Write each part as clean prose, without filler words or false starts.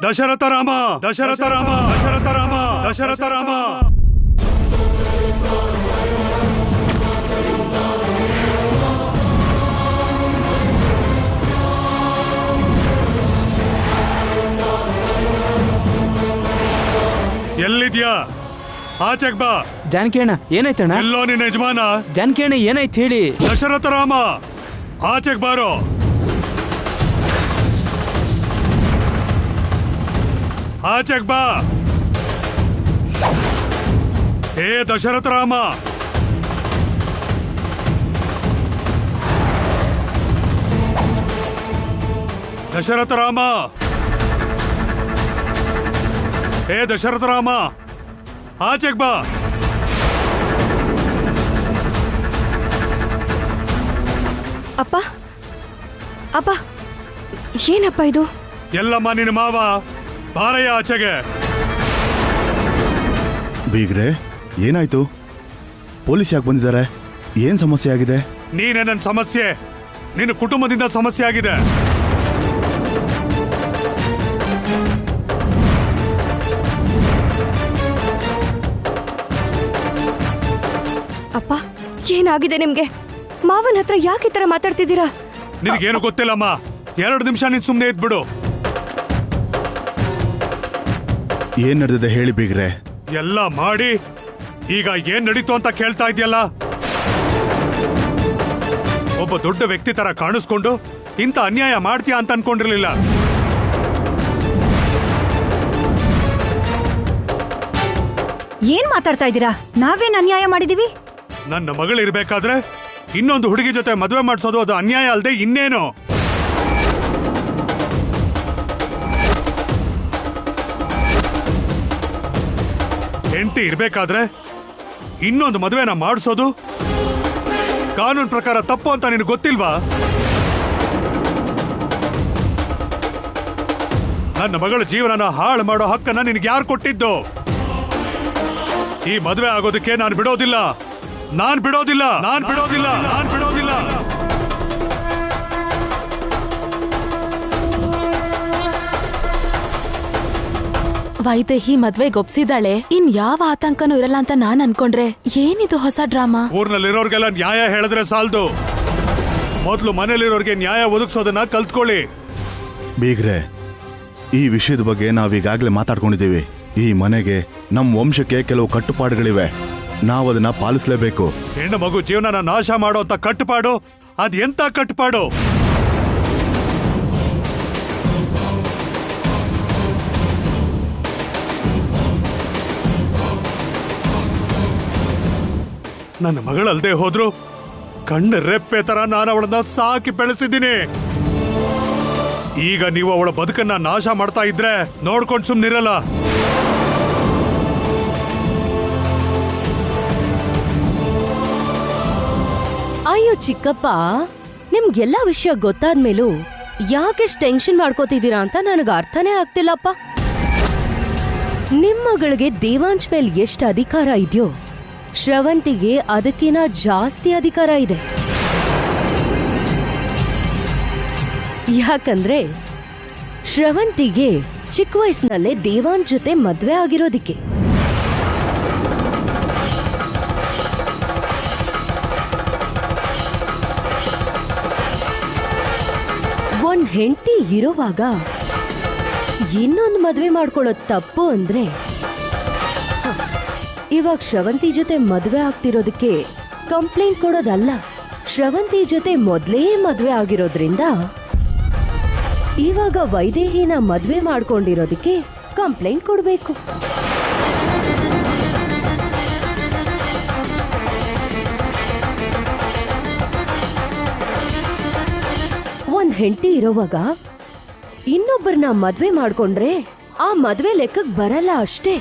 ದಶರಥ ರಾಮ ದಶರಥ ರಾಮ ದಶರಥ ರಾಮ ದಶರಥ ರಾಮ. ಎಲ್ಲಿದ್ಯಾ? ಆಚೆಗ್ ಬಾ. ಜಾನಕಿ ಅಣ್ಣ ಏನಾಯ್ತಣ್ಣ? ಎಲ್ಲೋ ನಿನ್ನ ಯಜಮಾನ? ಜಾನಕಿ ಅಣ್ಣ ಏನಾಯ್ತು ಹೇಳಿ. ದಶರಥ ರಾಮ ಆಚೆಗ್ ಬಾರೋ. ಆಚೆಗ್ ಬಾ. ಹೇ ದಶರಥ ರಾಮ, ದಶರಥ ರಾಮ, ಹೇ ದಶರಥ ರಾಮ ಆಚೆಗ್ ಬಾ. ಅಪ್ಪ ಅಪ್ಪ, ಏನಪ್ಪ ಇದು? ಎಲ್ಲಮ್ಮ ನಿನ್ನ ಮಾವ, ಬಾರಯ್ಯ ಆಚೆಗೆ. ಬೀಗ್ರೆ ಏನಾಯ್ತು? ಪೊಲೀಸ್ ಯಾಕೆ ಬಂದಿದ್ದಾರೆ? ಏನ್ ಸಮಸ್ಯೆ ಆಗಿದೆ? ನೀನೇ ನನ್ನ ಸಮಸ್ಯೆ. ನಿನ್ನ ಕುಟುಂಬದಿಂದ ಸಮಸ್ಯೆ ಆಗಿದೆ. ಅಪ್ಪ ಏನಾಗಿದೆ ನಿಮ್ಗೆ? ಮಾವನ ಹತ್ರ ಯಾಕೆ ಈ ತರ ಮಾತಾಡ್ತಿದ್ದೀರಾ? ನಿನಗೇನು ಗೊತ್ತಿಲ್ಲಮ್ಮ. 2 ನಿಮಿಷ ನೀನ್ ಸುಮ್ಮನೆ ಇದ್ಬಿಡು. ಏನ್ ನಡೆದಿದೆ ಹೇಳಿ ಬೀಗ್ರೆ. ಎಲ್ಲ ಮಾಡಿ ಈಗ ಏನ್ ನಡೀತು ಅಂತ ಕೇಳ್ತಾ ಇದೆಯಲ್ಲ. ಒಬ್ಬ ದೊಡ್ಡ ವ್ಯಕ್ತಿ ತರ ಕಾಣಿಸ್ಕೊಂಡು ಇಂಥ ಅನ್ಯಾಯ ಮಾಡ್ತೀಯಾ ಅಂತ ಅನ್ಕೊಂಡಿರ್ಲಿಲ್ಲ. ಏನ್ ಮಾತಾಡ್ತಾ ಇದ್ದೀರಾ? ನಾವೇನ್ ಅನ್ಯಾಯ ಮಾಡಿದೀವಿ? ನನ್ನ ಮಗಳಿರ್ಬೇಕಾದ್ರೆ ಇನ್ನೊಂದು ಹುಡುಗಿ ಜೊತೆ ಮದುವೆ ಮಾಡಿಸೋದು ಅದು ಅನ್ಯಾಯ ಅಲ್ಲದೆ ಇನ್ನೇನು? ಹೆಂಡತಿ ಇರ್ಬೇಕಾದ್ರೆ ಇನ್ನೊಂದು ಮದುವೆನ ಮಾಡಿಸೋದು ಕಾನೂನು ಪ್ರಕಾರ ತಪ್ಪು ಅಂತ ನಿನಗೆ ಗೊತ್ತಿಲ್ವಾ? ನನ್ನ ಮಗಳ ಜೀವನನ ಹಾಳು ಮಾಡೋ ಹಕ್ಕನ್ನ ನಿನಗೆ ಯಾರು ಕೊಟ್ಟಿದ್ದು? ಈ ಮದುವೆ ಆಗೋದಕ್ಕೆ ನಾನು ಬಿಡೋದಿಲ್ಲ, ನಾನು ಬಿಡೋದಿಲ್ಲ, ನಾನು ಬಿಡೋದಿಲ್ಲ, ನಾನು ಬಿಡೋದಿಲ್ಲ. ವೈದೇಹಿ ಮದ್ವೆಗೆ ಒಪ್ಸಿದಾಳೆ. ಇನ್ ಯಾವ ಆತಂಕನೂ ಇರಲ್ಲ ಅಂತ ನಾನ್ ಅನ್ಕೊಂಡ್ರೆ ಏನಿದು ಹೊಸ ಡ್ರಾಮಾ? ಊರ್ನಲ್ಲಿರೋರ್ಗೆಲ್ಲ ನ್ಯಾಯ ಹೇಳಿದ್ರೆ ಸಾಲದು. ಮೊದಲು ಮನೇಲಿರೋರ್ಗೆ ನ್ಯಾಯ ಒದಗಿಸೋದನ್ನ ಕಲ್ತ್ಕೊಳ್ಳಿ. ಬೀಗ್ರೆ ಈ ವಿಷಯದ ಬಗ್ಗೆ ನಾವೀಗಾಗ್ಲೇ ಮಾತಾಡ್ಕೊಂಡಿದ್ದೀವಿ. ಈ ಮನೆಗೆ ನಮ್ ವಂಶಕ್ಕೆ ಕೆಲವು ಕಟ್ಟುಪಾಡುಗಳಿವೆ, ನಾವದನ್ನ ಪಾಲಿಸ್ಲೇಬೇಕು. ಹೆಣ್ಣು ಮಗು ಜೀವನನ ನಾಶ ಮಾಡೋ ಅಂತ ಕಟ್ಟುಪಾಡು ಅದ್ ಎಂತ ಕಟ್ಟುಪಾಡು? ನನ್ನ ಮಗಳಲ್ದೆ ಹೋದ್ರು ಕಣ್ಣು ರೆಪ್ಪೆ ತರ ನಾನು ಅವಳನ್ನ ಸಾಕಿ ಬೆಳೆಸಿದ್ದೀನಿ. ಈಗ ನೀವು ಅವಳ ಬದುಕನ್ನ ನಾಶ ಮಾಡ್ತಾ ಇದ್ರೆ ನೋಡ್ಕೊಂಡು ಸುಮ್ನಿರಲ್ಲ. ಅಯ್ಯೋ ಚಿಕ್ಕಪ್ಪ, ನಿಮ್ಗೆಲ್ಲ ವಿಷಯ ಗೊತ್ತಾದ್ಮೇಲೂ ಯಾಕೆಷ್ಟು ಟೆನ್ಷನ್ ಮಾಡ್ಕೋತಿದ್ದೀರಾ ಅಂತ ನನಗೆ ಅರ್ಥನೇ ಆಗ್ತಿಲ್ಲಪ್ಪ. ನಿಮ್ ಮಗಳಿಗೆ ದೇವಾಂಶ್ ಮೇಲೆ ಎಷ್ಟು ಅಧಿಕಾರ ಇದೆಯೋ ಶ್ರವಂತಿಗೆ ಅದಕ್ಕಿಂತ ಜಾಸ್ತಿ ಅಧಿಕಾರ ಇದೆ. ಯಾಕಂದ್ರೆ ಶ್ರವಂತಿಗೆ ಚಿಕ್ಕ ವಯಸ್ಸಿನಲ್ಲೇ ದೇವಾಂಶ್ ಜೊತೆ ಮದ್ವೆ ಆಗಿರೋದಿಕ್ಕೆ. ಒಂದ್ ಹೆಂಡತಿ ಇರೋವಾಗ ಇನ್ನೊಂದು ಮದ್ವೆ ಮಾಡ್ಕೊಳ್ಳೋದು ತಪ್ಪು ಅಂದ್ರೆ ಇವಾಗ ಶ್ರವಂತಿ ಜೊತೆ ಮದ್ವೆ ಆಗ್ತಿರೋದಕ್ಕೆ ಕಂಪ್ಲೇಂಟ್ ಕೊಡೋದಲ್ಲ. ಶ್ರವಂತಿ ಜೊತೆ ಮೊದ್ಲೇ ಮದ್ವೆ ಆಗಿರೋದ್ರಿಂದ ಇವಾಗ ವೈದೇಹಿನ ಮದ್ವೆ ಮಾಡ್ಕೊಂಡಿರೋದಕ್ಕೆ ಕಂಪ್ಲೇಂಟ್ ಕೊಡ್ಬೇಕು. ಒಂದ್ ಹೆಂಡತಿ ಇರೋವಾಗ ಇನ್ನೊಬ್ಬರನ್ನ ಮದ್ವೆ ಮಾಡ್ಕೊಂಡ್ರೆ ಆ ಮದ್ವೆ ಲೆಕ್ಕಕ್ಕೆ ಬರಲ್ಲ ಅಷ್ಟೇ.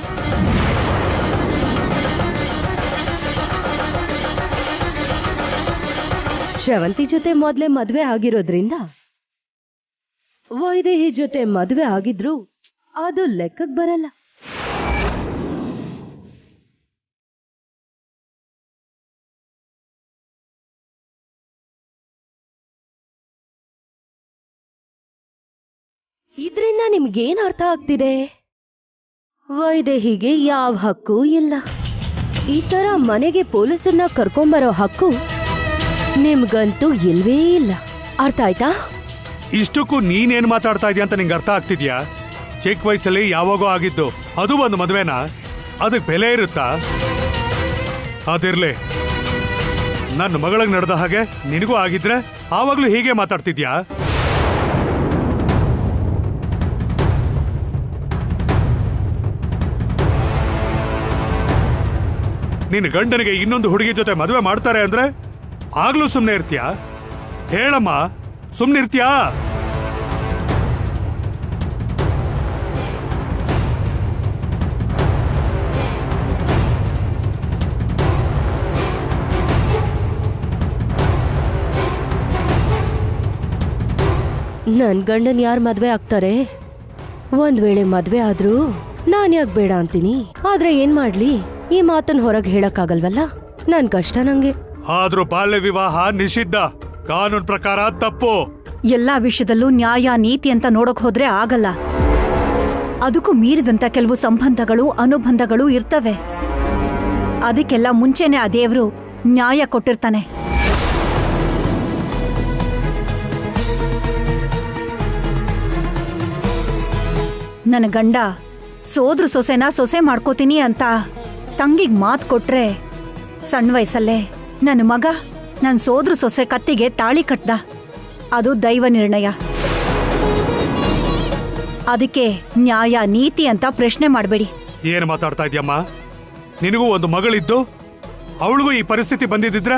ಶ್ರವಂತಿ ಜೊತೆ ಮೊದ್ಲೇ ಮದ್ವೆ ಆಗಿರೋದ್ರಿಂದ ವೈದೇಹಿ ಜೊತೆ ಮದ್ವೆ ಆಗಿದ್ರು ಅದು ಲೆಕ್ಕಕ್ಕೆ ಬರಲ್ಲ. ಇದ್ರಿಂದ ನಿಮ್ಗೇನ್ ಅರ್ಥ ಆಗ್ತಿದೆ? ವೈದೇಹಿಗೆ ಯಾವ ಹಕ್ಕು ಇಲ್ಲ. ಈ ತರ ಮನೆಗೆ ಪೊಲೀಸರನ್ನ ಕರ್ಕೊಂಬರೋ ಹಕ್ಕು ನಿಮ್ಗಂತೂ ಇಲ್ವೇ ಇಲ್ಲ. ಅರ್ಥ ಆಯ್ತಾ? ಇಷ್ಟಕ್ಕೂ ನೀನೇನ್ ಮಾತಾಡ್ತಾ ಇದೀಯ ಅಂತ ನಿಂಗೆ ಅರ್ಥ ಆಗ್ತಿದ್ಯಾ? ಚಿಕ್ಕ ವಯಸ್ಸಲ್ಲಿ ಯಾವಾಗೋ ಆಗಿದ್ದು, ಅದು ಒಂದು ಮದ್ವೆನಾ? ಅದಕ್ಕೆ ಬೆಲೆ ಇರುತ್ತಾ? ಅದಿರ್ಲಿ, ನನ್ನ ಮಗಳಿಗೆ ನಡೆದ ಹಾಗೆ ನಿನಗೂ ಆಗಿದ್ರೆ ಆವಾಗ್ಲೂ ಹೀಗೆ ಮಾತಾಡ್ತಿದ್ಯಾ? ನಿನ್ನ ಗಂಡನಿಗೆ ಇನ್ನೊಂದು ಹುಡುಗಿ ಜೊತೆ ಮದುವೆ ಮಾಡ್ತಾರೆ ಅಂದ್ರೆ ಆಗ್ಲೂ ಸುಮ್ನೆ ಇರ್ತೀಯಾ? ಹೇಳಮ್ಮ, ಸುಮ್ನಿರ್ತೀಯಾ? ನನ್ ಗಂಡನ್ ಯಾರ್ ಮದ್ವೆ ಆಗ್ತಾರೆ? ಒಂದ್ ವೇಳೆ ಮದ್ವೆ ಆದ್ರೂ ನಾನ್ ಯಾಕೆ ಬೇಡ ಅಂತೀನಿ. ಆದ್ರೆ ಏನ್ ಮಾಡ್ಲಿ, ಈ ಮಾತನ್ ಹೊರಗೆ ಹೇಳಕ್ಕಾಗಲ್ವಲ್ಲ. ನನ್ ಕಷ್ಟ ನಂಗೆ. ಆದ್ರೂ ಬಾಲ್ಯ ವಿವಾಹ ನಿಷಿದ್ಧ, ಕಾನೂನ್ ಪ್ರಕಾರ ತಪ್ಪು. ಎಲ್ಲಾ ವಿಷಯದಲ್ಲೂ ನ್ಯಾಯ ನೀತಿ ಅಂತ ನೋಡಕ್ ಹೋದ್ರೆ ಆಗಲ್ಲ. ಅದಕ್ಕೂ ಮೀರಿದಂತ ಕೆಲವು ಸಂಬಂಧಗಳು ಅನುಬಂಧಗಳು ಇರ್ತವೆ. ಅದಕ್ಕೆಲ್ಲ ಮುಂಚೆನೆ ಆ ದೇವ್ರು ನ್ಯಾಯ ಕೊಟ್ಟಿರ್ತಾನೆ. ನನ್ನ ಗಂಡ ಸೋದ್ರ ಸೊಸೆನ ಸೊಸೆ ಮಾಡ್ಕೋತೀನಿ ಅಂತ ತಂಗಿಗ್ ಮಾತ್ ಕೊಟ್ರೆ, ಸಣ್ಣ ವಯಸ್ಸಲ್ಲೇ ನನ್ನ ಮಗ ನನ್ನ ಸೋದ್ರ ಸೊಸೆ ಕತ್ತಿಗೆ ತಾಳಿ ಕಟ್ದ. ಅದು ದೈವ ನಿರ್ಣಯ. ಅದಕ್ಕೆ ನ್ಯಾಯ ನೀತಿ ಅಂತ ಪ್ರಶ್ನೆ ಮಾಡಬೇಡಿ. ಏನ್ ಮಾತಾಡ್ತಾ ಇದ್ಯಮ್ಮ? ನಿನಗೂ ಒಂದು ಮಗಳಿದ್ದು ಅವಳಿಗೂ ಈ ಪರಿಸ್ಥಿತಿ ಬಂದಿದ್ರೆ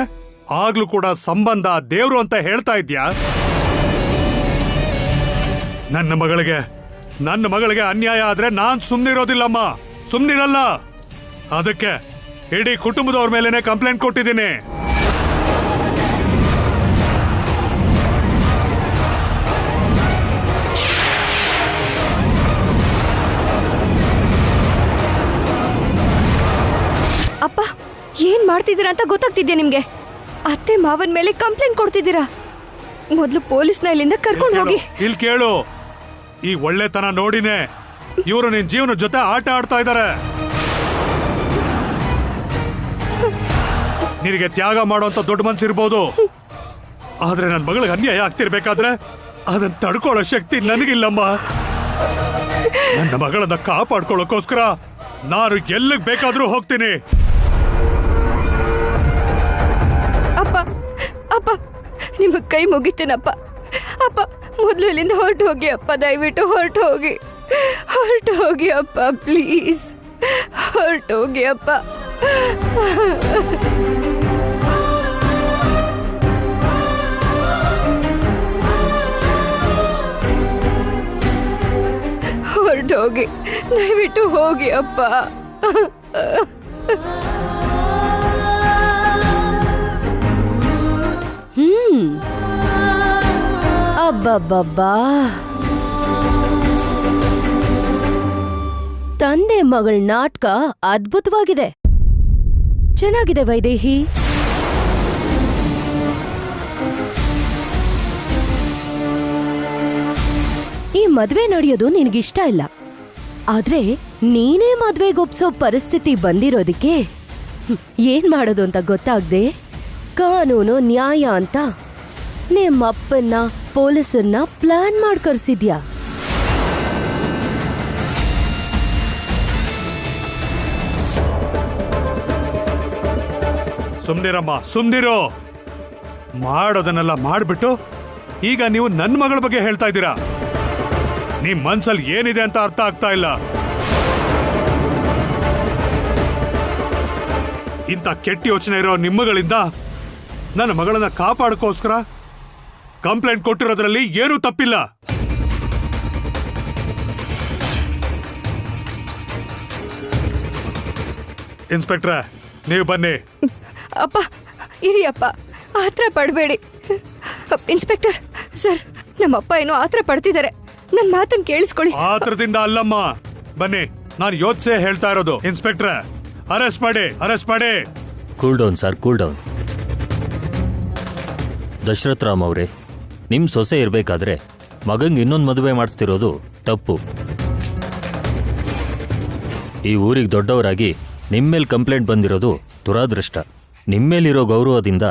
ಆಗ್ಲೂ ಕೂಡ ಸಂಬಂಧ ದೇವ್ರು ಅಂತ ಹೇಳ್ತಾ ಇದ್ಯಾ? ನನ್ನ ಮಗಳಿಗೆ ಅನ್ಯಾಯ ಆದ್ರೆ ನಾನ್ ಸುಮ್ನಿರೋದಿಲ್ಲಮ್ಮ, ಸುಮ್ನಿರಲ್ಲ. ಅದಕ್ಕೆ ಇಡೀ ಕುಟುಂಬದವ್ರ ಮೇಲೇನೆ ಕಂಪ್ಲೇಂಟ್ ಕೊಟ್ಟಿದ್ದೀನಿ. ಅಪ್ಪ, ಏನ್ ಮಾಡ್ತಿದ್ದೀರಾ ಅಂತ ಗೊತ್ತಾಗ್ತಿದ್ಯಾ ನಿಮ್ಗೆ? ಅತ್ತೆ ಮಾವನ್ ಮೇಲೆ ಕಂಪ್ಲೇಂಟ್ ಕೊಡ್ತಿದ್ದೀರಾ? ಮೊದ್ಲು ಪೊಲೀಸ್ನ ಇಲ್ಲಿಂದ ಕರ್ಕೊಂಡು ಹೋಗಿ. ಇಲ್ಲಿ ಕೇಳು, ಈ ಒಳ್ಳೆತನ ನೋಡಿನೇ ಇವರು ನಿನ್ ಜೀವನ ಜೊತೆ ಆಟ ಆಡ್ತಾ ಇದ್ದಾರೆ. ನಿನಗೆ ತ್ಯಾಗ ಮಾಡುವಂತ ದೊಡ್ಡ ಮನ್ಸಿರ್ಬೋದು, ಆದ್ರೆ ನನ್ನ ಮಗಳಿಗೆ ಅನ್ಯಾಯ ಆಗ್ತಿರ್ಬೇಕಾದ್ರೆ ಅದನ್ನ ತಡ್ಕೊಳ್ಳೋ ಶಕ್ತಿ ನನಗಿಲ್ಲಮ್ಮ. ನನ್ನ ಮಗಳನ್ನ ಕಾಪಾಡ್ಕೊಳ್ಳೋಕೋಸ್ಕರ ನಾನು ಎಲ್ಲಿಗೆ ಬೇಕಾದ್ರೂ ಹೋಗ್ತೀನಿ. ಅಪ್ಪ ಅಪ್ಪ, ನಿಮಗೆ ಕೈ ಮುಗಿತೀನಪ್ಪ. ಅಪ್ಪ, ಮೊದಲು ಇಲ್ಲಿಂದ ಹೊರಟು ಹೋಗಿ ಅಪ್ಪ, ದಯವಿಟ್ಟು ಹೊರಟು ಹೋಗಿ ಅಪ್ಪ, ಪ್ಲೀಸ್ ಹೊರಟು ಹೋಗಿ ಅಪ್ಪ. ಹೊರಟು ಹೋಗಿ, ದಯವಿಟ್ಟು ಹೋಗಿ ಅಪ್ಪ. ಅಬ್ಬಬ್ಬಬ್ಬಾ, ತಂದೆ ಮಗಳ ನಾಟಕ ಅದ್ಭುತವಾಗಿದೆ. ಚೆನ್ನಾಗಿದೆ ವೈದೇಹಿ. ಈ ಮದ್ವೆ ನಡೆಯೋದು ನಿನಗಿಷ್ಟ ಇಲ್ಲ, ಆದ್ರೆ ನೀನೇ ಮದ್ವೆಗೊಪ್ಸೋ ಪರಿಸ್ಥಿತಿ ಬಂದಿರೋದಕ್ಕೆ ಏನ್ ಮಾಡೋದು ಅಂತ ಗೊತ್ತಾಗ್ದೆ ಕಾನೂನು ನ್ಯಾಯ ಅಂತ ನಿಮ್ಮಪ್ಪನ್ನ ಪೊಲೀಸನ್ನ ಪ್ಲಾನ್ ಮಾಡಿ ಕರ್ಸಿದ್ಯಾ. ಸುಮ್ನಿರಮ್ಮ, ಸುಮ್ನಿರೋ. ಮಾಡೋದನ್ನೆಲ್ಲ ಮಾಡ್ಬಿಟ್ಟು ಈಗ ನೀವು ನನ್ನ ಮಗಳ ಬಗ್ಗೆ ಹೇಳ್ತಾ ಇದ್ದೀರಾ. ನಿಮ್ ಮನ್ಸಲ್ಲಿ ಏನಿದೆ ಅಂತ ಅರ್ಥ ಆಗ್ತಾ ಇಲ್ಲ. ಇಂಥ ಕೆಟ್ಟ ಯೋಚನೆ ಇರೋ ನಿಮ್ಮಗಳಿಂದ ನನ್ನ ಮಗಳನ್ನ ಕಾಪಾಡಕೋಸ್ಕರ ಕಂಪ್ಲೇಂಟ್ ಕೊಟ್ಟಿರೋದ್ರಲ್ಲಿ ಏನೂ ತಪ್ಪಿಲ್ಲ. ಇನ್ಸ್ಪೆಕ್ಟ್ರೆ, ನೀವು ಬನ್ನಿ. ಅಪ್ಪ ಇರಿ ಅಪ್ಪ, ಆತ್ರ ಪಡಬೇಡಿ. ಇನ್ಸ್ಪೆಕ್ಟರ್ ಸರ್, ನಮ್ಮಪ್ಪ ಏನೋ ಆತ್ರ ಪಡ್ತಿದ್ದಾರೆ, ನನ್ನ ಮಾತನ್ನು ಕೇಳಿಸ್ಕೊಳ್ಳಿ. ಆತ್ರದಿಂದ ಅಲ್ಲಮ್ಮ, ಬನ್ನಿ. ನಾನು ಯೋಚಿಸೇ ಹೇಳ್ತಾ ಇರೋದು. ಇನ್ಸ್ಪೆಕ್ಟ್ರೆ, ಅರೆಸ್ಟ್ ಮಾಡಿ. Cool down sir, cool down. Dashrath Ram ಅವರೇ, ನಿಮ್ಮ ಸೊಸೆ ಇರಬೇಕಾದ್ರೆ ಮಗಂಗೆ ಇನ್ನೊಂದು ಮದುವೆ ಮಾಡಿಸ್ತಿರೋದು ತಪ್ಪು. ಈ ಊರಿಗೆ ದೊಡ್ಡವರಾಗಿ ನಿಮ್ಮೇಲೆ ಕಂಪ್ಲೇಂಟ್ ಬಂದಿರೋದು ದುರಾದೃಷ್ಟ. ನಿಮ್ಮೇಲಿರೋ ಗೌರವದಿಂದ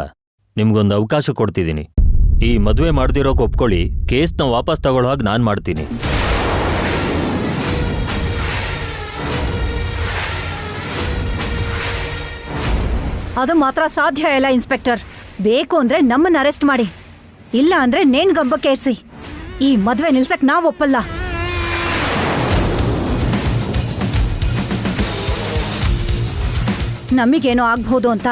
ನಿಮ್ಗೊಂದು ಅವಕಾಶ ಕೊಡ್ತಿದ್ದೀನಿ. ಈ ಮದುವೆ ಮಾಡ್ದಿರೋಕೆ ಒಪ್ಕೊಳ್ಳಿ, ಕೇಸ್ನ ವಾಪಸ್ ತಗೊಳ್ಳೋ ಹಾಗೆ ನಾನು ಮಾಡ್ತೀನಿ. ಅದು ಮಾತ್ರ ಸಾಧ್ಯ ಇಲ್ಲ ಇನ್ಸ್ಪೆಕ್ಟರ್. ಬೇಕು ಅಂದ್ರೆ ನಮ್ಮನ್ನ ಅರೆಸ್ಟ್ ಮಾಡಿ, ಇಲ್ಲ ಅಂದ್ರೆ ನೇಣ್ ಗಬ್ಬಕ್ಕೆ ಏರ್ಸಿ. ಈ ಮದ್ವೆ ನಿಲ್ಸಕ್ ನಾವ್ ಒಪ್ಪಲ್ಲ. ನಮಗೇನೋ ಆಗ್ಬಹುದು ಅಂತ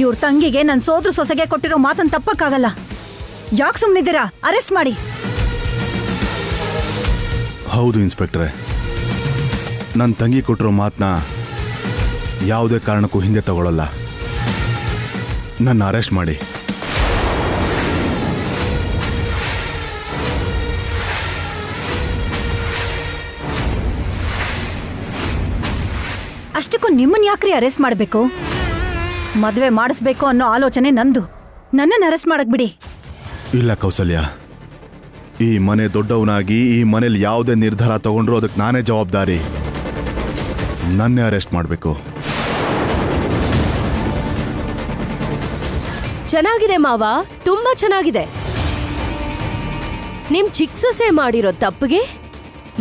ಇವ್ರ ತಂಗಿಗೆ ನನ್ ಸೋದ್ರ ಸೊಸೆಗೆ ಕೊಟ್ಟಿರೋ ಮಾತನ್ ತಪ್ಪಕ್ಕಾಗಲ್ಲ. ಯಾಕೆ ಸುಮ್ನಿದ್ದೀರಾ? ಅರೆಸ್ಟ್ ಮಾಡಿ. ಹೌದು ಇನ್ಸ್ಪೆಕ್ಟ್ರೆ, ನನ್ನ ತಂಗಿ ಕೊಟ್ಟಿರೋ ಮಾತನ್ನ ಯಾವುದೇ ಕಾರಣಕ್ಕೂ ಹಿಂದೆ ತಗೊಳ್ಳಲ್ಲ. ನನ್ನ ಅರೆಸ್ಟ್ ಮಾಡಿ. ಅಷ್ಟಕ್ಕೂ ನಿಮ್ಮನ್ ಯಾಕ್ರಿ ಅರೆಸ್ಟ್ ಮಾಡ್ಬೇಕು? ಮದ್ವೆ ಮಾಡಿಸ್ಬೇಕು ಅನ್ನೋ ಆಲೋಚನೆ ನಂದು. ನನ್ನನ್ನು ಅರೆಸ್ಟ್ ಮಾಡಕ್ ಬಿಡಿ. ಇಲ್ಲ ಕೌಸಲ್ಯ, ಈ ಮನೆ ದೊಡ್ಡವನಾಗಿ ಈ ಮನೇಲಿ ಯಾವುದೇ ನಿರ್ಧಾರ ತಗೊಂಡ್ರು ಅದಕ್ಕೆ ನಾನೇ ಜವಾಬ್ದಾರಿ. ನನ್ನೇ ಅರೆಸ್ಟ್ ಮಾಡಬೇಕು. ಚೆನ್ನಾಗಿದೆ ಮಾವ, ತುಂಬಾ ಚೆನ್ನಾಗಿದೆ. ನಿಮ್ ಚಿಕ್ಕ ಸೊಸೆ ಮಾಡಿರೋ ತಪ್ಪಿಗೆ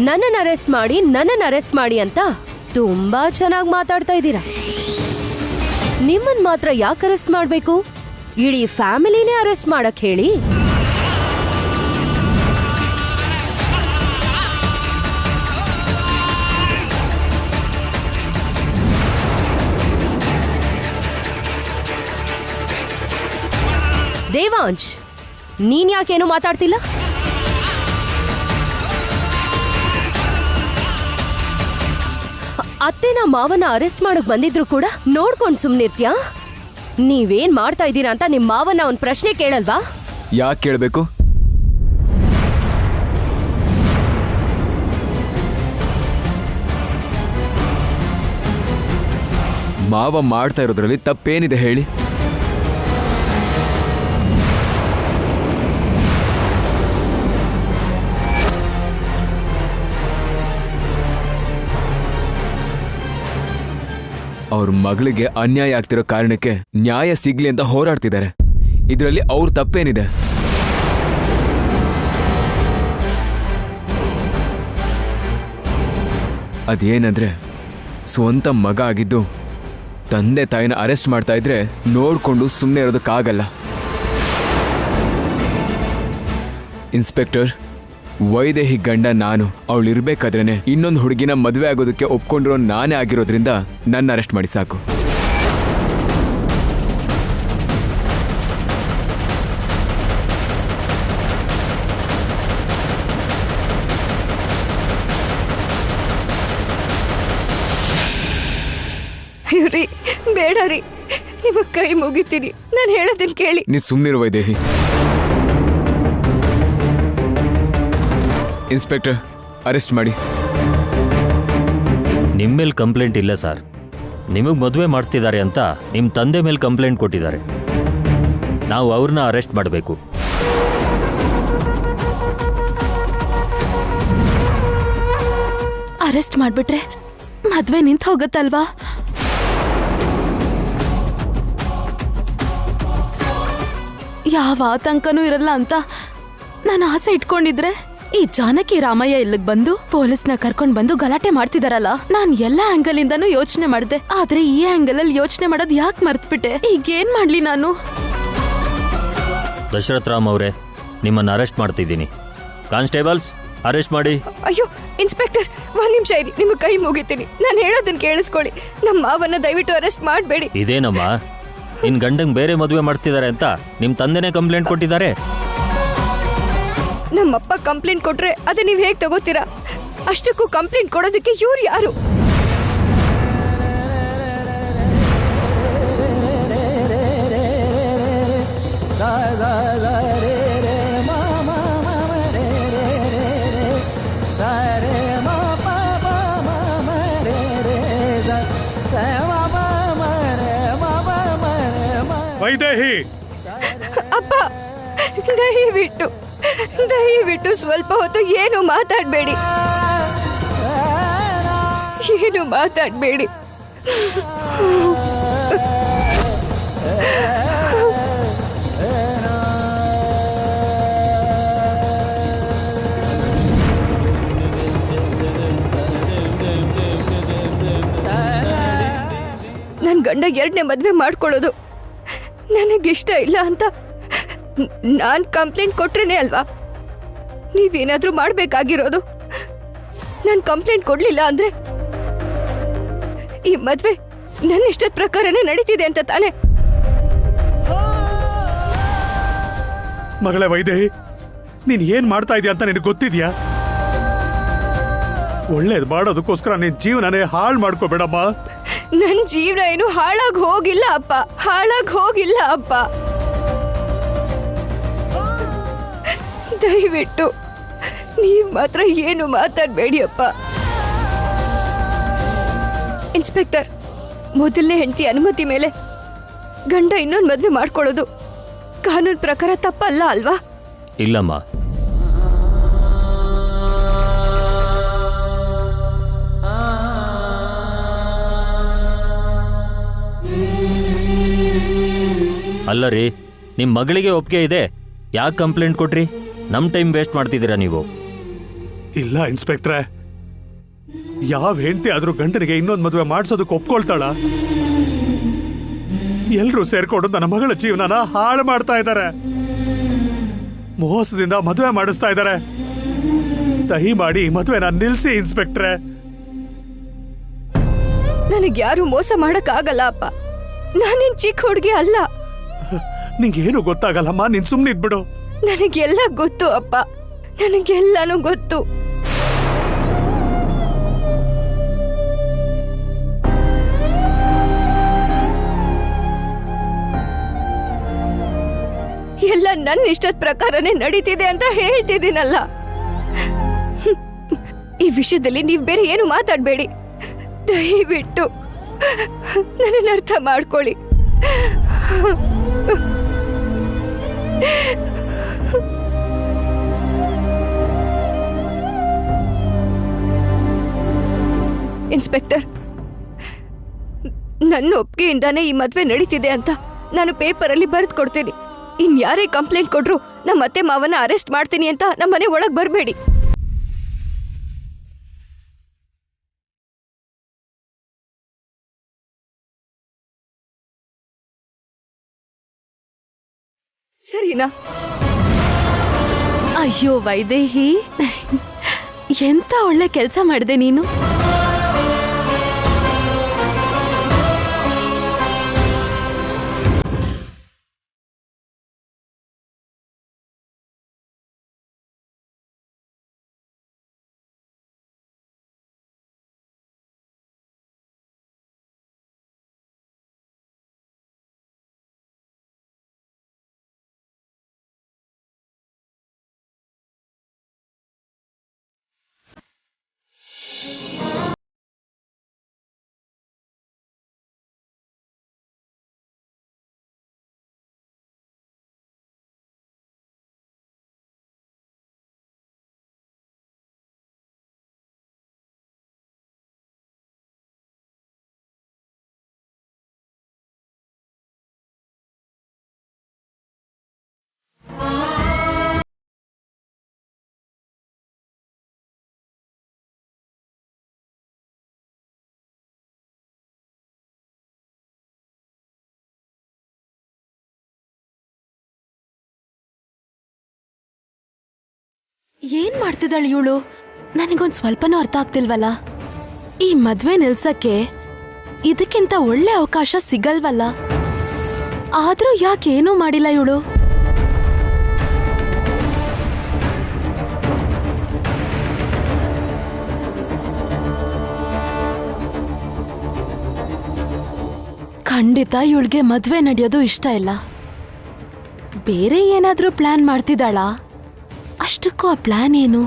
ನನ್ನನ್ನು ಅರೆಸ್ಟ್ ಮಾಡಿ ಅಂತ ತುಂಬಾ ಚೆನ್ನಾಗಿ ಮಾತಾಡ್ತಾ ಇದ್ದೀರಾ. ನಿಮ್ಮನ್ ಮಾತ್ರ ಯಾಕೆ ಅರೆಸ್ಟ್ ಮಾಡ್ಬೇಕು? ಇಡೀ ಫ್ಯಾಮಿಲಿನೇ ಅರೆಸ್ಟ್ ಮಾಡಕ್ ಹೇಳಿ. ದೇವಾಂಶ್, ನೀನ್ ಯಾಕೇನು ಮಾತಾಡ್ತಿಲ್ಲ? ಅತ್ತೆನ ಮಾವನ ಅರೆಸ್ಟ್ ಮಾಡಕ್ ಬಂದಿದ್ರು ಕೂಡ ನೋಡ್ಕೊಂಡ್ ಸುಮ್ನಿರ್ತ್ಯಾ? ನೀವೇನ್ ಮಾಡ್ತಾ ಇದ್ದೀರಾ ಅಂತ ನಿಮ್ ಮಾವನ ಒಂದ್ ಪ್ರಶ್ನೆ ಕೇಳಲ್ವಾ? ಯಾಕೆ ಕೇಳಬೇಕು? ಮಾವ ಮಾಡ್ತಾ ಇರೋದ್ರಲ್ಲಿ ತಪ್ಪೇನಿದೆ ಹೇಳಿ? ಅವ್ರ ಮಗಳಿಗೆ ಅನ್ಯಾಯ ಆಗ್ತಿರೋ ಕಾರಣಕ್ಕೆ ನ್ಯಾಯ ಸಿಗ್ಲಿ ಅಂತ ಹೋರಾಡ್ತಿದ್ದಾರೆ. ಇದರಲ್ಲಿ ಅವ್ರ ತಪ್ಪೇನಿದೆ? ಅದೇನಂದ್ರೆ, ಸ್ವಂತ ಮಗ ಆಗಿದ್ದು ತಂದೆ ತಾಯಿನ ಅರೆಸ್ಟ್ ಮಾಡ್ತಾ ಇದ್ರೆ ನೋಡ್ಕೊಂಡು ಸುಮ್ಮನೆ ಇರೋದಕ್ಕಾಗಲ್ಲ. ಇನ್ಸ್ಪೆಕ್ಟರ್, ವೈದೇಹಿ ಗಂಡ ನಾನು. ಅವಳಿರ್ಬೇಕಾದ್ರೇನೆ ಇನ್ನೊಂದು ಹುಡುಗಿನ ಮದುವೆ ಆಗೋದಕ್ಕೆ ಒಪ್ಕೊಂಡಿರೋ ನಾನೇ ಆಗಿರೋದ್ರಿಂದ ನನ್ನ ಅರೆಸ್ಟ್ ಮಾಡಿ ಸಾಕು. ಇವ್ರಿ ಬೇಡ ರೀ, ನಿಮಗ್ ಕೈ ಮುಗಿತೀನಿ. ನಾನು ಹೇಳೋದನ್ನ ಕೇಳಿ. ನೀ ಸುಮ್ಮನಿರು ವೈದೇಹಿ. ಇನ್ಸ್ಪೆಕ್ಟರ್, ಅರೆಸ್ಟ್ ಮಾಡಿ. ನಿಮ್ಮ ಮೇಲೆ ಕಂಪ್ಲೇಂಟ್ ಇಲ್ಲ ಸರ್. ನಿಮಗೆ ಮದುವೆ ಮಾಡಿಸ್ತಿದ್ದಾರೆ ಅಂತ ನಿಮ್ಮ ತಂದೆ ಮೇಲೆ ಕಂಪ್ಲೇಂಟ್ ಕೊಟ್ಟಿದ್ದಾರೆ. ನಾವು ಅವ್ರನ್ನ ಅರೆಸ್ಟ್ ಮಾಡಬೇಕು. ಅರೆಸ್ಟ್ ಮಾಡ್ಬಿಟ್ರೆ ಮದ್ವೆ ನಿಂತು ಹೋಗುತ್ತಲ್ವಾ? ಯಾವ ಆತಂಕನೂ ಇರಲ್ಲ ಅಂತ ನಾನು ಆಸೆ ಇಟ್ಕೊಂಡಿದ್ರೆ ಈ ಜಾನಕಿ ರಾಮಯ್ಯ ಇಲ್ಲಿಗೆ ಬಂದು ಪೊಲೀಸ್ನ ಕರ್ಕೊಂಡ್ ಬಂದು ಗಲಾಟೆ ಮಾಡ್ತಿದಾರಲ್ಲ. ನಾನ್ ಎಲ್ಲಾ ಆಂಗಲ್ ಇಂದಾನು ಯೋಚನೆ ಮಾಡಿದೆ, ಆದ್ರೆ ಈ ಆಂಗಲ್ ಅಲ್ಲಿ ಯೋಚನೆ ಮಾಡೋದು ಯಾಕೆ ಮರ್ತ್ಬಿಟ್ಟೆ? ಈಗೇನ್ ಮಾಡ್ಲಿ ನಾನು? ದಶರಥ್ ರಾಮ್ ಅವರೇ, ನಿಮ್ಮನ್ನು ಅರೆಸ್ಟ್ ಮಾಡ್ತಿದ್ದೀನಿ. ಕಾನ್ಸ್ಟೇಬಲ್ಸ್, ಅರೆಸ್ಟ್ ಮಾಡಿ. ಅಯ್ಯೋ ಇನ್ಸ್ಪೆಕ್ಟರ್, ಒಂದ್ ನಿಮಿಷ ಇರಿ, ನಿಮಗೆ ಕೈ ಮುಗಿತೀನಿ. ನಾನು ಹೇಳೋದನ್ನ ಕೇಳಿಸ್ಕೊಳ್ಳಿ. ನಮ್ಮ ಮಾವನ್ನ ದಯವಿಟ್ಟು ಅರೆಸ್ಟ್ ಮಾಡಬೇಡಿ. ಇದೇನಮ್ಮ, ನಿನ್ ಗಂಡಂಗೆ ಬೇರೆ ಮದುವೆ ಮಾಡಿಸ್ತಿದ್ದಾರೆ ಅಂತ ನಿಮ್ಮ ತಂದೆನೇ ಕಂಪ್ಲೇಂಟ್ ಕೊಟ್ಟಿದ್ದಾರೆ. ನಮ್ಮಪ್ಪ ಕಂಪ್ಲೇಂಟ್ ಕೊಟ್ರೆ ಅದೇ ನೀವು ಹೇಗೆ ತಗೋತೀರಾ? ಅಷ್ಟಕ್ಕೂ ಕಂಪ್ಲೇಂಟ್ ಕೊಡೋದಕ್ಕೆ ಇವ್ರು ಯಾರು? ವೈದೇಹಿ, ಅಪ್ಪ ದಯವಿಟ್ಟು ಸ್ವಲ್ಪ ಹೊತ್ತು ಏನು ಮಾತಾಡಬೇಡಿ. ಏನು ಮಾತಾಡಬೇಡಿ. ನನ್ನ ಗಂಡ 2ನೇ ಮದುವೆ ಮಾಡ್ಕೊಳ್ಳೋದು ನನಗಿಷ್ಟ ಇಲ್ಲ ಅಂತ ನಾನು ಕಂಪ್ಲೇಂಟ್ ಕೊಟ್ರೇನೆ ಅಲ್ವಾ ನೀವೇನಾದ್ರೂ ಮಾಡಬೇಕಾಗಿರೋದು. ನಾನು ಕಂಪ್ಲೇಂಟ್ ಕೊಡ್ಲಿಲ್ಲ ಅಂದ್ರೆ ಈ ಮದ್ವೆ ನನ್ನ ಇಷ್ಟದ ಪ್ರಕಾರನೇ ನಡೀತಿದೆ ಅಂತ ತಾನೆ. ಮಗಳೇ ವೈದೇಹಿ, ನೀನ್ ಏನ್ ಮಾಡ್ತಾ ಇದೀಯ ಅಂತ ನಿನಗೆ ಗೊತ್ತಿದ್ಯಾ? ಒಳ್ಳೇದು ಮಾಡೋದಕ್ಕೋಸ್ಕರ ನಿನ್ ಜೀವನನೇ ಹಾಳು ಮಾಡ್ಕೋಬೇಡಮ್ಮ. ನನ್ನ ಜೀವನ ಏನು ಹಾಳಾಗಿ ಹೋಗಿಲ್ಲ ಅಪ್ಪ, ಹಾಳಾಗಿ ಹೋಗಿಲ್ಲ ಅಪ್ಪ. ದಯವಿಟ್ಟು ನೀವು ಮಾತ್ರ ಏನು ಮಾತಾಡಬೇಡಿ ಅಪ್ಪ. ಇನ್ಸ್ಪೆಕ್ಟರ್, ಮೊದಲನೇ ಹೆಂಡತಿ ಅನುಮತಿ ಮೇಲೆ ಗಂಡ ಇನ್ನೊಂದು ಮದುವೆ ಮಾಡ್ಕೊಳ್ಳೋದು ಕಾನೂನು ಪ್ರಕಾರ ತಪ್ಪಲ್ಲ ಅಲ್ವಾ? ಇಲ್ಲಮ್ಮ, ಅಲ್ಲ ರೀ, ನಿಮ್ಮ ಮಗಳಿಗೆ ಒಪ್ಪಿಗೆ ಇದೆ, ಯಾಕೆ ಕಂಪ್ಲೇಂಟ್ ಕೊಟ್ರಿ? ನಮ್ಮ ಟೈಮ್ ವೇಸ್ಟ್ ಮಾಡ್ತಿದ್ದೀರಾ ನೀವು. ಇಲ್ಲ ಇನ್ಸ್ಪೆಕ್ಟ್ರೆ, ಯಾವ ಹೆಂಡತಿ ಆದ್ರೂ ಗಂಡನಿಗೆ ಇನ್ನೊಂದು ಮದುವೆ ಮಾಡಿಸೋದಕ್ಕೆ ಒಪ್ಕೊಳ್ತಾಳ? ಎಲ್ರೂ ಸೇರ್ಕೊಂಡು ನನ್ನ ಮಗಳ ಜೀವನನ ಹಾಳು ಮಾಡ್ತಾ ಇದ್ದಾರೆ, ಮೋಸದಿಂದ ಮದುವೆ ಮಾಡಿಸ್ತಾ ಇದ್ದಾರೆ. ದಯಮಾಡಿ ಮದುವೆನ ನಿಲ್ಸಿ ಇನ್ಸ್ಪೆಕ್ಟ್ರೆ. ನನಗೆ ಯಾರು ಮೋಸ ಮಾಡಕ್ಕಾಗಲ್ಲ ಅಪ್ಪ. ನಾನೇನ್ ಚಿಕ್ಕ ಹುಡುಗಿ ಅಲ್ಲ. ನಿಂಗೇನು ಗೊತ್ತಾಗಲ್ಲಮ್ಮ, ನೀನ್ ಸುಮ್ಮನಿದ್ಬಿಡು. ನನಗೆಲ್ಲ ಗೊತ್ತು ಅಪ್ಪ, ನನಗೆಲ್ಲನೂ ಗೊತ್ತು. ಎಲ್ಲ ನನ್ನ ಇಷ್ಟದ ಪ್ರಕಾರನೇ ನಡೀತಿದೆ ಅಂತ ಹೇಳ್ತಿದ್ದೀನಲ್ಲ. ಈ ವಿಷಯದಲ್ಲಿ ನೀವು ಬೇರೆ ಏನು ಮಾತಾಡಬೇಡಿ. ದಯವಿಟ್ಟು ನನ್ನನ್ನು ಅರ್ಥ ಮಾಡ್ಕೊಳ್ಳಿ. ಇನ್ಸ್ಪೆಕ್ಟರ್, ನನ್ನ ಒಪ್ಪಿಗೆಯಿಂದಾನೇ ಈ ಮದುವೆ ನಡೀತಿದೆ ಅಂತ ನಾನು ಪೇಪರಲ್ಲಿ ಬರೆದು ಕೊಡ್ತೀನಿ. ಇನ್ಯಾರೇ ಕಂಪ್ಲೇಂಟ್ ಕೊಟ್ರು ನಮ್ಮ ಅತ್ತೆ ಮಾವನ ಅರೆಸ್ಟ್ ಮಾಡ್ತೀನಿ ಅಂತ ನಮ್ಮನೆ ಒಳಗೆ ಬರಬೇಡಿ. ಸರಿನಾ? ಅಯ್ಯೋ ವೈದೇಹಿ, ಎಂತ ಒಳ್ಳೆ ಕೆಲಸ ಮಾಡಿದೆ ನೀನು. ಏನ್ ಮಾಡ್ತಿದ್ದಾಳೆ ಇವಳು? ನನಗೊಂದು ಸ್ವಲ್ಪನೂ ಅರ್ಥ ಆಗ್ತಿಲ್ವಲ್ಲ. ಈ ಮದ್ವೆ ನಿಲ್ಸಕ್ಕೆ ಇದಕ್ಕಿಂತ ಒಳ್ಳೆ ಅವಕಾಶ ಸಿಗಲ್ವಲ್ಲ. ಆದ್ರೂ ಯಾಕೇನೂ ಮಾಡಿಲ್ಲ ಇವಳು? ಖಂಡಿತ ಇವಳಿಗೆ ಮದ್ವೆ ನಡೆಯೋದು ಇಷ್ಟ ಇಲ್ಲ. ಬೇರೆ ಏನಾದ್ರೂ ಪ್ಲಾನ್ ಮಾಡ್ತಿದ್ದಾಳಾ? ಅಷ್ಟಕ್ಕೂ ಆ ಪ್ಲಾನ್ ಏನು?